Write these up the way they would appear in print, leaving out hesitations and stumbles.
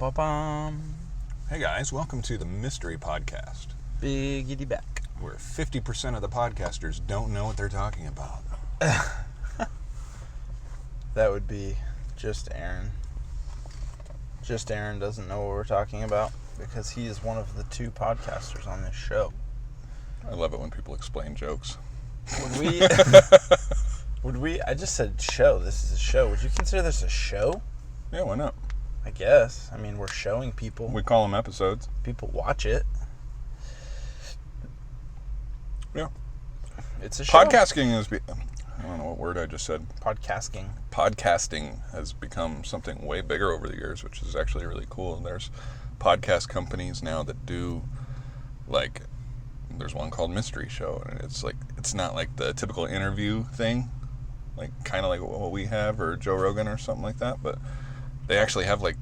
Ba-ba-bum. Hey guys, welcome to the Mystery Podcast, Biggity back. where 50% of the podcasters don't know what they're talking about. That would be just Aaron. Just Aaron doesn't know what we're talking about because he is one of the two podcasters on this show. I love it when people explain jokes. Would we, I just said show, this is a show. Would you consider this a show? Yeah, why not? I guess. I mean, we're showing people. We call them episodes. People watch it. Yeah. It's a show. Podcasting is, I don't know what word I just said. Podcasting. Podcasting has become something way bigger over the years, which is actually really cool. And there's podcast companies now that do, like, there's one called Mystery Show, and it's not like the typical interview thing, like kind of like what we have, or Joe Rogan or something like that, but they actually have like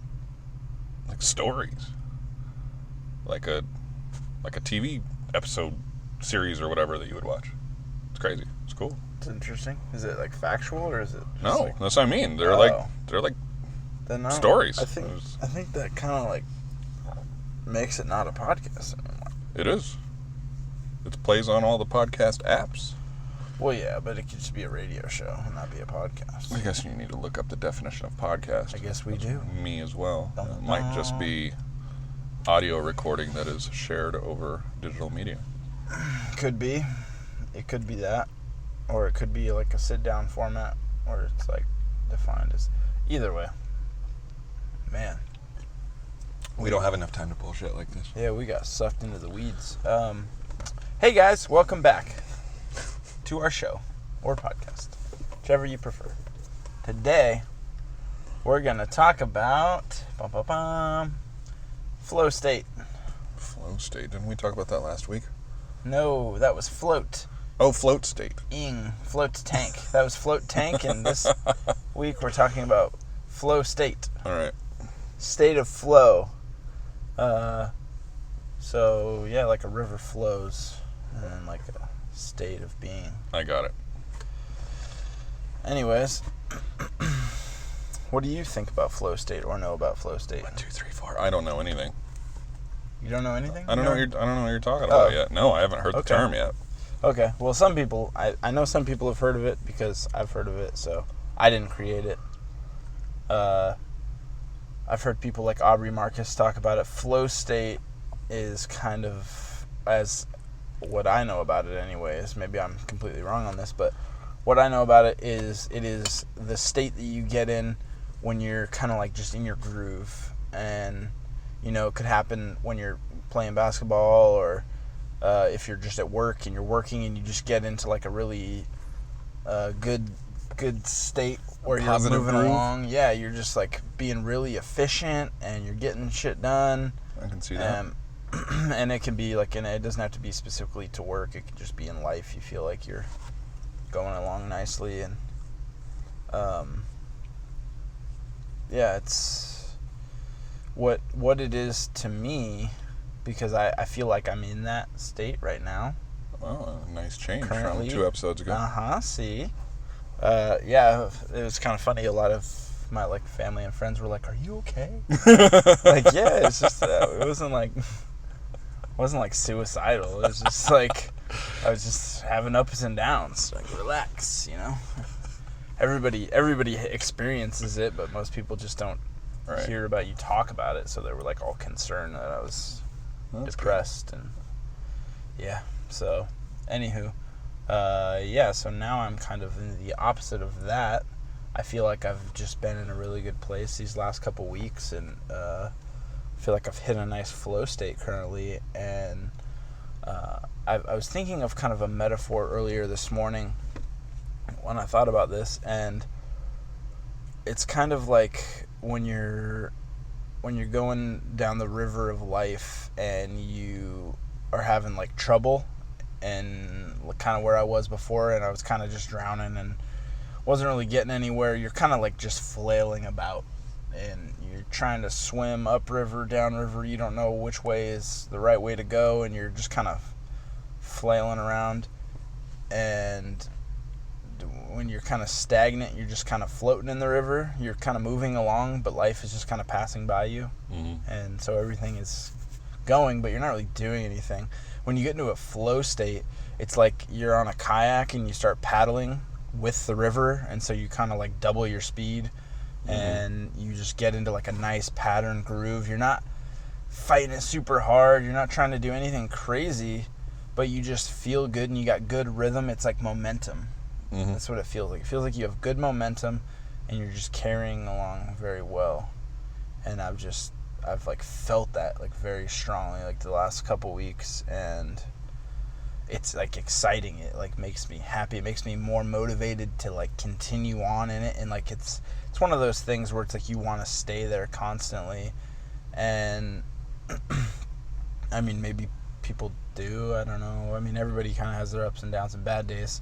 stories, like a TV episode series or whatever that you would watch. It's crazy. It's cool. It's interesting. Is it like factual or is it just No, like, that's what I mean. They're like then no. stories. I think that kind of like makes it not a podcast anymore. It is. It plays on all the podcast apps. Well, yeah, but it could just be a radio show and not be a podcast. I guess you need to look up the definition of podcast. I guess we do. Me as well. It might just be audio recording that is shared over digital media. Could be. It could be that. Or it could be like a sit-down format where it's like defined as... Either way. Man. We don't have enough time to bullshit like this. Yeah, we got sucked into the weeds. Hey guys, welcome back to our show or podcast, whichever you prefer. Today, we're going to talk about flow state. Flow state. Didn't we talk about that last week? No, that was float. Oh, float state. Float tank. That was float tank, and this week we're talking about flow state. All right. State of flow. So, yeah, like a river flows, and then like a state of being. I got it. Anyways, what do you think about flow state or know about flow state? 1, 2, 3, 4. I don't know anything. You don't know anything? I don't know what you're talking about yet. No, I haven't heard the term yet. Okay. Well, some people, I know some people have heard of it because I've heard of it, so I didn't create it. I've heard people like Aubrey Marcus talk about it. Flow state is kind of, as what I know about it anyways, maybe I'm completely wrong on this, but what I know about it is the state that you get in when you're kind of like just in your groove. And, you know, it could happen when you're playing basketball or if you're just at work and you're working and you just get into like a really good state where you're moving along. Yeah, you're just like being really efficient and you're getting shit done. I can see that. And it can be like, it doesn't have to be specifically to work. It could just be in life. You feel like you're going along nicely, and yeah, it's what it is to me, because I feel like I'm in that state right now. Well, a nice change Currently, from 2 episodes ago. See, yeah, it was kind of funny. A lot of my like family and friends were like, "Are you okay?" Like, yeah, it's just it wasn't like suicidal. It was just like I was just having ups and downs. Like, relax, you know. Everybody experiences it, but most people just don't hear about you talk about it. So they were like all concerned that I was depressed. Good. And yeah. So, anywho, yeah. So now I'm kind of in the opposite of that. I feel like I've just been in a really good place these last couple weeks, and I feel like I've hit a nice flow state currently. And I was thinking of kind of a metaphor earlier this morning when I thought about this, and it's kind of like when you're going down the river of life and you are having like trouble, and kind of where I was before, and I was kind of just drowning and wasn't really getting anywhere. You're kind of like just flailing about, and you're trying to swim upriver, downriver. You don't know which way is the right way to go, and you're just kind of flailing around. And when you're kind of stagnant, you're just kind of floating in the river. You're kind of moving along, but life is just kind of passing by you. Mm-hmm. And so everything is going, but you're not really doing anything. When you get into a flow state, it's like you're on a kayak and you start paddling with the river, and so you kind of like double your speed, and you just get into like a nice pattern groove. You're not fighting it super hard. You're not trying to do anything crazy, but you just feel good and you got good rhythm. It's like momentum. Mm-hmm. That's what it feels like. It feels like you have good momentum and you're just carrying along very well. And I've like felt that like very strongly like the last couple weeks, and it's like exciting. It like makes me happy. It makes me more motivated to like continue on in it. And like it's one of those things where it's like you want to stay there constantly. And I mean, maybe people do, I don't know. I mean, everybody kind of has their ups and downs and bad days.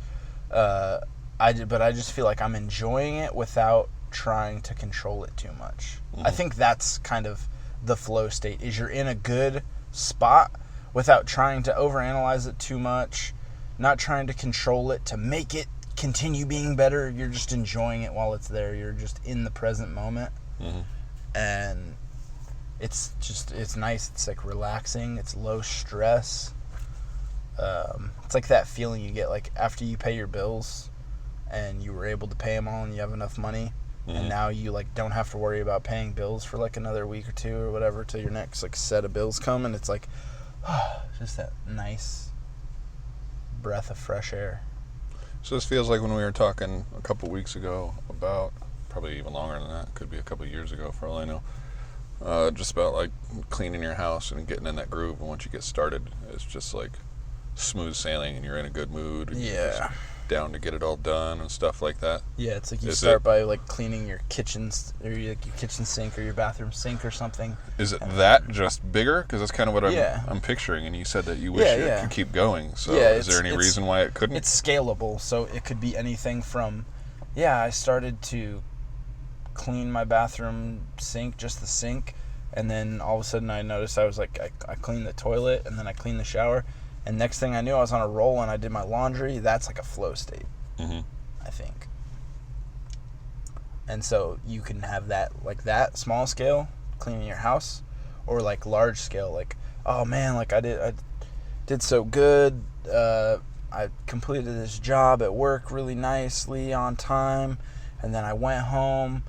But I just feel like I'm enjoying it without trying to control it too much. Mm-hmm. I think that's kind of the flow state, is you're in a good spot without trying to overanalyze it too much, not trying to control it to make it continue being better. You're just enjoying it while it's there. You're just in the present moment. Mm-hmm. And it's nice. It's like relaxing. It's low stress. It's like that feeling you get like after you pay your bills and you were able to pay them all and you have enough money, and now you like don't have to worry about paying bills for like another week or two or whatever till your next like set of bills come, and it's like just that nice breath of fresh air. So this feels like when we were talking a couple weeks ago about, probably even longer than that, could be a couple years ago for all I know, just about like cleaning your house and getting in that groove. And once you get started, it's just like smooth sailing and you're in a good mood. And you're just down to get it all done and stuff like that. Yeah, it's like you start by like cleaning your kitchens, or your kitchen sink or your bathroom sink or something. Is it that just bigger? Because that's kind of what I'm picturing. And you said that you wish it could keep going. So is there any reason why it couldn't? It's scalable, so it could be anything from, I started to clean my bathroom sink, just the sink, and then all of a sudden I noticed I was like, I cleaned the toilet, and then I cleaned the shower, and next thing I knew I was on a roll and I did my laundry. That's like a flow state, I think. And so you can have that, like that small scale, cleaning your house, or like large scale, like, oh man, like I did so good, I completed this job at work really nicely on time, and then I went home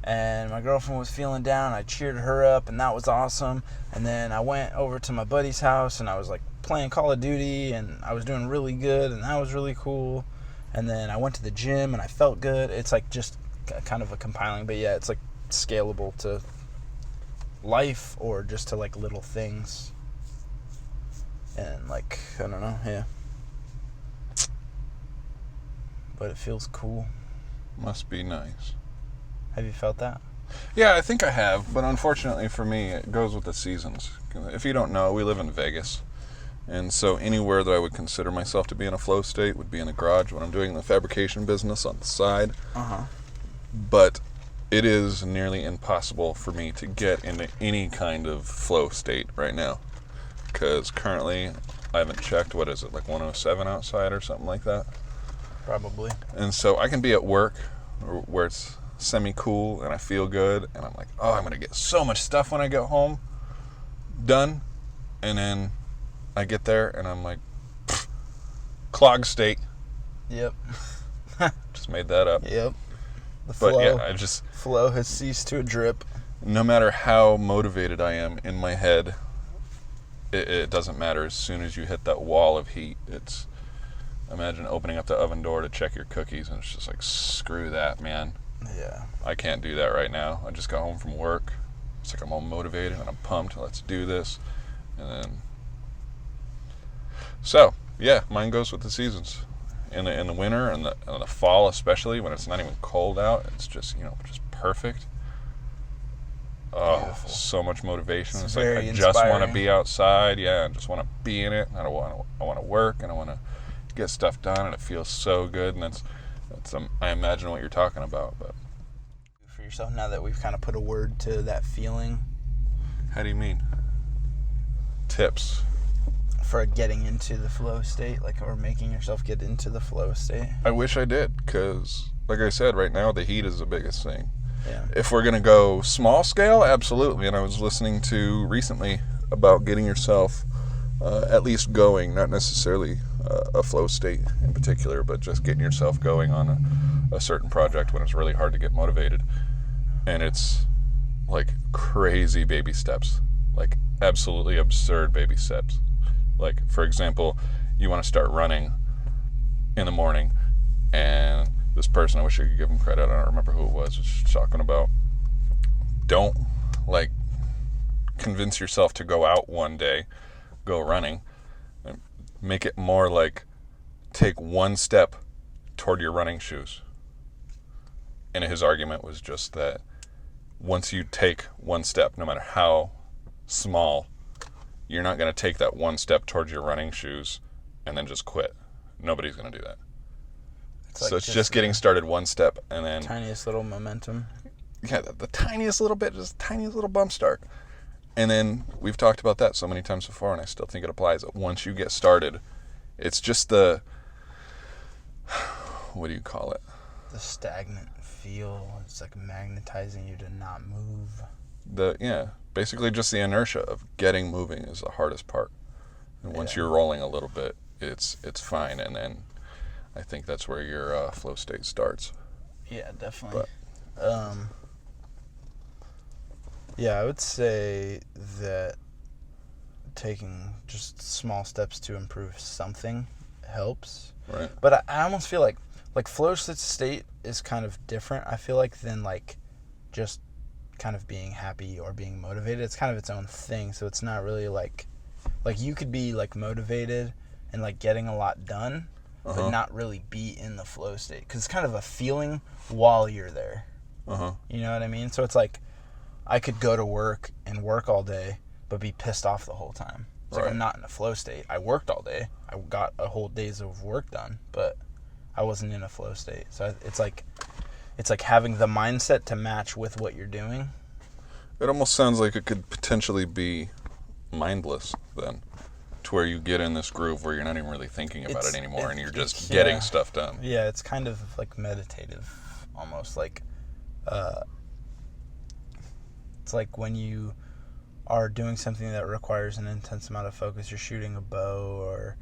and my girlfriend was feeling down. I cheered her up, and that was awesome. And then I went over to my buddy's house, and I was like playing Call of Duty, and I was doing really good, and that was really cool. And then I went to the gym, and I felt good. It's like just kind of a compiling, but yeah, it's like scalable to life or just to like little things. And like, I don't know, yeah. But it feels cool. Must be nice. Have you felt that? Yeah, I think I have, but unfortunately for me, it goes with the seasons. If you don't know, we live in Vegas, and so anywhere that I would consider myself to be in a flow state would be in a garage when I'm doing the fabrication business on the side. But it is nearly impossible for me to get into any kind of flow state right now, because currently I haven't checked, what is it, like 107 outside or something like that? Probably. And so I can be at work where it's semi-cool and I feel good, and I'm like, oh, I'm going to get so much stuff when I get home done, and then I get there and I'm like, clog state. Yep. Just made that up. Yep. The flow. But yeah, flow has ceased to drip. No matter how motivated I am in my head, it doesn't matter. As soon as you hit that wall of heat, imagine opening up the oven door to check your cookies, and it's just like, screw that, man. Yeah. I can't do that right now. I just got home from work. It's like I'm all motivated and I'm pumped. Let's do this. And then, so yeah, mine goes with the seasons. In the winter and the fall, especially when it's not even cold out, it's just just perfect. Oh, beautiful. So much motivation. It's like I just want to be outside. Yeah, I just want to be in it. I want to work, and I want to get stuff done, and it feels so good. And that's I imagine what you're talking about. But for yourself, now that we've kind of put a word to that feeling. How do you mean? Tips. for getting into the flow state, like, or making yourself get into the flow state? I wish I did, because, like I said, right now the heat is the biggest thing. Yeah. If we're going to go small scale, absolutely. And I was listening to recently about getting yourself at least going, not necessarily a flow state in particular, but just getting yourself going on a certain project when it's really hard to get motivated. And it's like crazy baby steps, like absolutely absurd baby steps. Like, for example, you want to start running in the morning, and this person, I wish I could give him credit, I don't remember who it was talking about, don't, like, convince yourself to go out one day, go running, and make it more like take one step toward your running shoes. And his argument was just that once you take one step, no matter how small, you're not going to take that one step towards your running shoes and then just quit. Nobody's going to do that. So it's just getting started one step, and then Tiniest little momentum. Yeah, the tiniest little bit, just tiniest little bump start. And then we've talked about that so many times before, and I still think it applies. That once you get started, it's just the, what do you call it? The stagnant feel. It's like magnetizing you to not move. Basically just the inertia of getting moving is the hardest part. And once you're rolling a little bit, it's fine, and then I think that's where your flow state starts. Yeah, definitely. Yeah, I would say that taking just small steps to improve something helps. Right. But I almost feel like flow state is kind of different, I feel like, than like just kind of being happy or being motivated. It's kind of its own thing, so it's not really like you could be like motivated and like getting a lot done, but not really be in the flow state, because it's kind of a feeling while you're there. You know what I mean? So it's like I could go to work and work all day but be pissed off the whole time. It's like I'm not in a flow state. I worked all day. I got a whole day's of work done, but I wasn't in a flow state. So it's like having the mindset to match with what you're doing. It almost sounds like it could potentially be mindless then, to where you get in this groove where you're not even really thinking about it anymore, and you're just getting stuff done. Yeah, it's kind of like meditative, almost like it's like when you are doing something that requires an intense amount of focus. You're shooting a bow or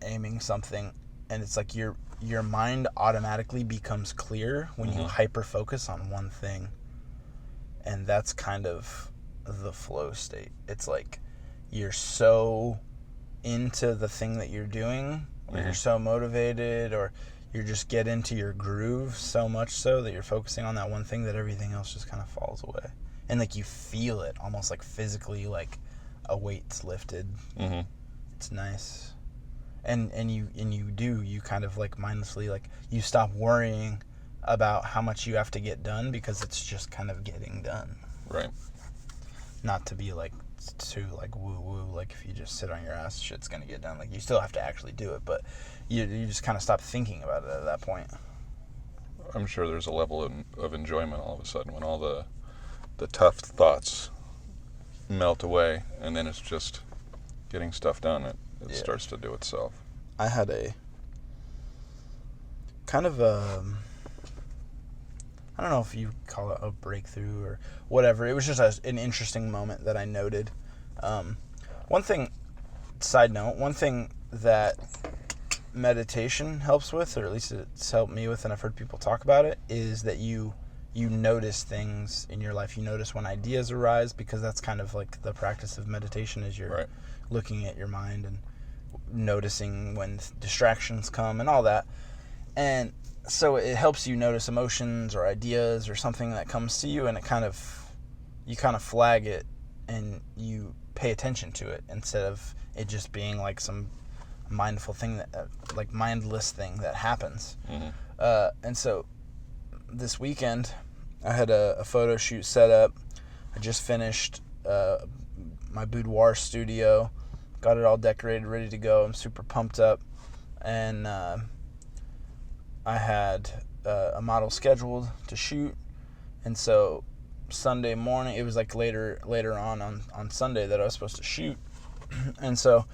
aiming something, and it's like your mind automatically becomes clear when you hyper focus on one thing, and that's kind of the flow state. It's like you're so into the thing that you're doing, or you're so motivated, or you just get into your groove so much so that you're focusing on that one thing that everything else just kind of falls away. And like you feel it almost like physically, like a weight's lifted. It's nice. And you kind of like mindlessly, like you stop worrying about how much you have to get done, because it's just kind of getting done. Right. Not to be like too like woo woo, like if you just sit on your ass, shit's gonna get done. Like you still have to actually do it, but you just kind of stop thinking about it at that point. I'm sure there's a level of enjoyment all of a sudden when all the tough thoughts melt away, and then it's just getting stuff done. It starts to do itself. I had a kind of I don't know if you call it a breakthrough or whatever. It was just an interesting moment that I noted. Side note, one thing that meditation helps with, or at least it's helped me with, and I've heard people talk about it, is that you notice things in your life. You notice when ideas arise, because that's kind of like the practice of meditation, is you're looking at your mind and noticing when distractions come and all that. And so it helps you notice emotions or ideas or something that comes to you, and you kind of flag it and you pay attention to it, instead of it just being like some mindful thing that like mindless thing that happens. And so this weekend I had a photo shoot set up. I just finished my boudoir studio, got it all decorated, ready to go. I'm super pumped up, and I had a model scheduled to shoot, and so Sunday morning. It was like later on Sunday that I was supposed to shoot. And so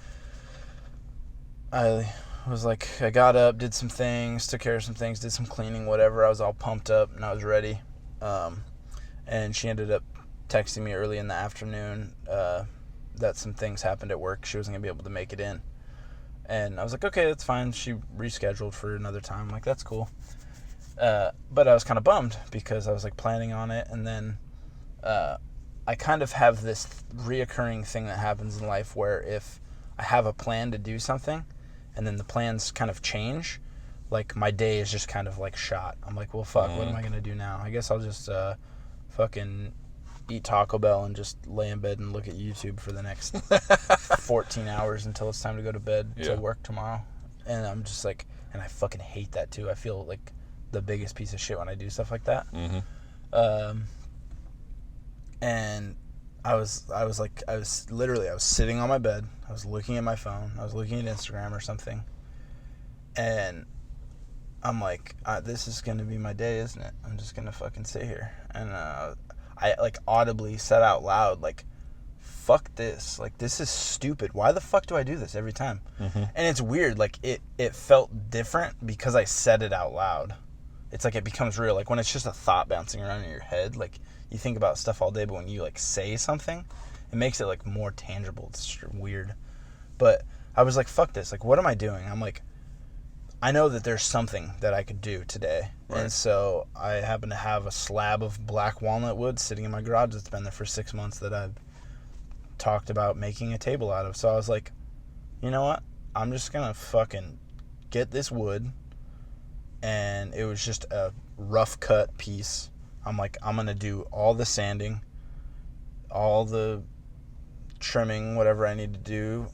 I was like, I got up, did some things, took care of some things, did some cleaning, whatever. I was all pumped up and I was ready. And she ended up texting me early in the afternoon that some things happened at work. She wasn't going to be able to make it in. And I was like, okay, that's fine. She rescheduled for another time. I'm like, that's cool. But I was kind of bummed because I was like planning on it. And then I kind of have this reoccurring thing that happens in life where if I have a plan to do something and then the plans kind of change, like my day is just kind of like shot. I'm like, well, fuck, what am I going to do now? I guess I'll just fucking eat Taco Bell and just lay in bed and look at YouTube for the next 14 hours until it's time to go to bed to work tomorrow. And I'm just like, and I fucking hate that too. I feel like the biggest piece of shit when I do stuff like that. And I was sitting on my bed. I was looking at my phone. I was looking at Instagram or something. And I'm like, this is going to be my day, isn't it? I'm just going to fucking sit here. And I like audibly said out loud, like, fuck this. Like, this is stupid. Why the fuck do I do this every time? And it's weird. Like, it felt different because I said it out loud. It's like it becomes real. Like, when it's just a thought bouncing around in your head, like, you think about stuff all day, but when you, like, say something, it makes it, like, more tangible. It's weird. But I was like, fuck this. Like, what am I doing? I'm like, I know that there's something that I could do today. Right. And so I happen to have a slab of black walnut wood sitting in my garage that's been there for 6 months that I've talked about making a table out of. So I was like, you know what? I'm just going to fucking get this wood. And it was just a rough cut piece. I'm like, I'm going to do all the sanding, all the trimming, whatever I need to do,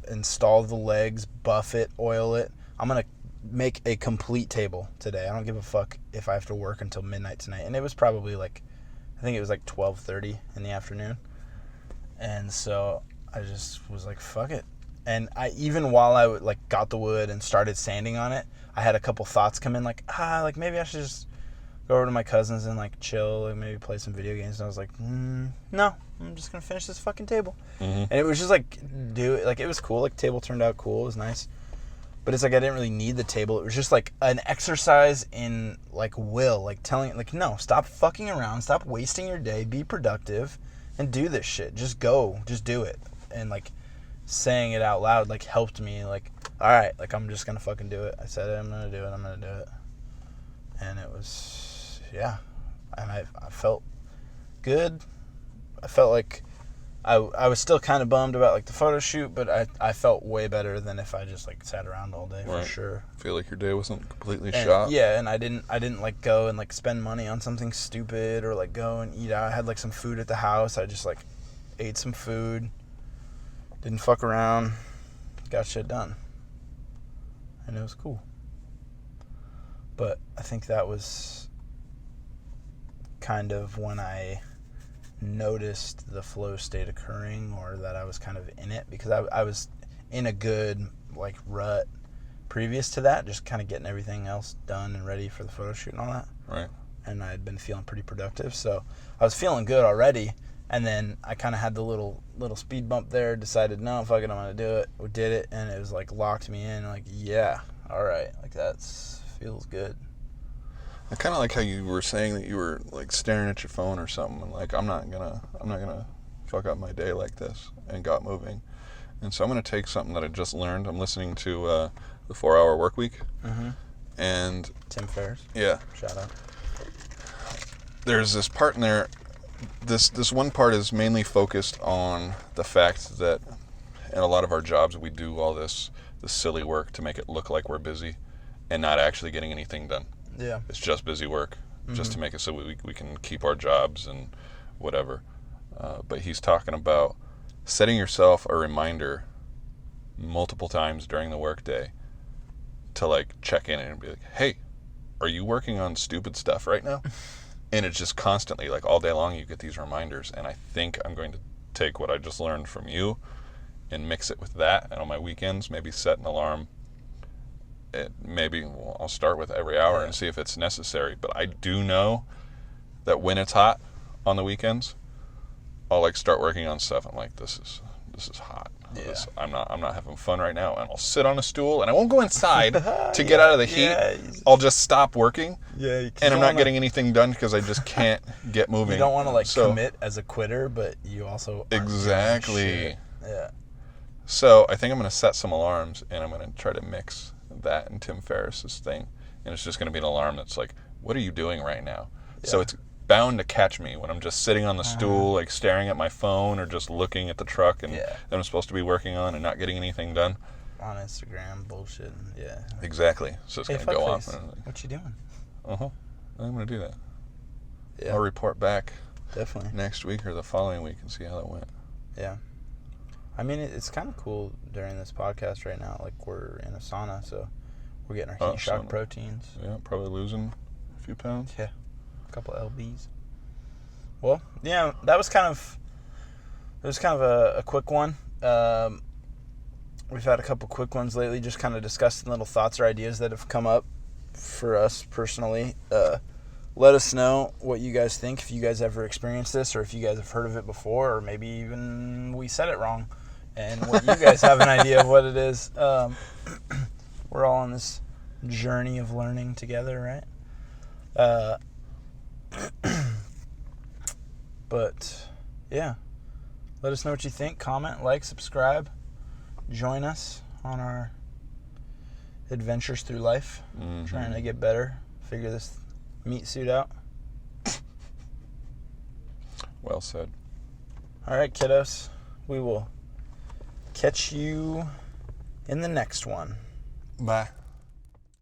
install the legs, buff it, oil it. I'm going to make a complete table today. I don't give a fuck if I have to work until midnight tonight. And it was probably like, I think it was like 12:30 in the afternoon. And so I just was like, fuck it. And I, even while I like got the wood and started sanding on it, I had a couple thoughts come in like, like maybe I should just go over to my cousin's and like chill and maybe play some video games. And I was like, no, I'm just going to finish this fucking table. And it was just like, it was cool. Like, table turned out cool. It was nice. But it's like, I didn't really need the table. It was just like an exercise in like will, like telling, like, no, stop fucking around. Stop wasting your day. Be productive and do this shit. Just go, just do it. And like saying it out loud, like, helped me. Like, all right, like, I'm just going to fucking do it. I said it. I'm going to do it. I'm going to do it. And it was, yeah. And I felt good. I felt like I was still kind of bummed about like the photo shoot, but I felt way better than if I just like sat around all day, for sure. Feel like your day wasn't completely shot. Yeah, and I didn't like go and like spend money on something stupid or like go and eat out. I had like some food at the house. I just like ate some food, didn't fuck around, got shit done. And it was cool. But I think that was kind of when I noticed the flow state occurring, or that I was kind of in it, because I was in a good like rut previous to that, just kind of getting everything else done and ready for the photo shoot and all that. Right. And I had been feeling pretty productive, so I was feeling good already. And then I kind of had the little speed bump there, decided, no, fuck it, I'm going to do it. We did it, and it was like locked me in, like, yeah, all right, like feels good. I kind of like how you were saying that you were like staring at your phone or something, and like, I'm not gonna fuck up my day like this, and got moving. And so I'm gonna take something that I just learned. I'm listening to the 4-Hour Workweek, and Tim Ferriss. Yeah. Shout out. There's this part in there. This one part is mainly focused on the fact that in a lot of our jobs we do all this silly work to make it look like we're busy, and not actually getting anything done. Yeah. It's just busy work, just to make it so we can keep our jobs and whatever. But he's talking about setting yourself a reminder multiple times during the workday to like check in and be like, hey, are you working on stupid stuff right now? And it's just constantly, like all day long, you get these reminders. And I think I'm going to take what I just learned from you and mix it with that. And on my weekends, maybe set an alarm. I'll start with every hour and see if it's necessary. But I do know that when it's hot, on the weekends, I'll like start working on stuff. I'm like, this is hot. Yeah. I'm not having fun right now, and I'll sit on a stool and I won't go inside to get out of the heat. Yeah, I'll just stop working, yeah, and I'm not getting anything done because I just can't get moving. You don't want to like So- commit as a quitter, but you also aren't doing Exactly. shit. Yeah. So I think I'm going to set some alarms, and I'm going to try to mix that and Tim Ferriss's thing, and it's just going to be an alarm that's like, "What are you doing right now?" So Yeah. it's bound to catch me when I'm just sitting on the stool, like staring at my phone or just looking at the truck and Yeah. that I'm supposed to be working on and not getting anything done. On Instagram, bullshit. Yeah. Exactly. So it's Hey, going to go off. fuckface, what you doing? I'm going to do that. Yeah. I'll report back Definitely. next week or the following week and see how that went. Yeah. I mean, it's kind of cool during this podcast right now. Like, we're in a sauna, so we're getting our heat shock sauna. proteins. Yeah, probably losing a few pounds. Yeah. A couple LBs. Well, yeah, that was kind of a quick one. We've had a couple quick ones lately, just kind of discussing little thoughts or ideas that have come up for us personally. Let us know what you guys think, if you guys ever experienced this, or if you guys have heard of it before, or maybe even we said it wrong, and what you guys have an idea of what it is. We're all on this journey of learning together, right? But, yeah. Let us know what you think. Comment, like, subscribe. Join us on our adventures through life. Mm-hmm. Trying to get better. Figure this meat suit out. Well said. All right, kiddos. We will catch you in the next one. Bye.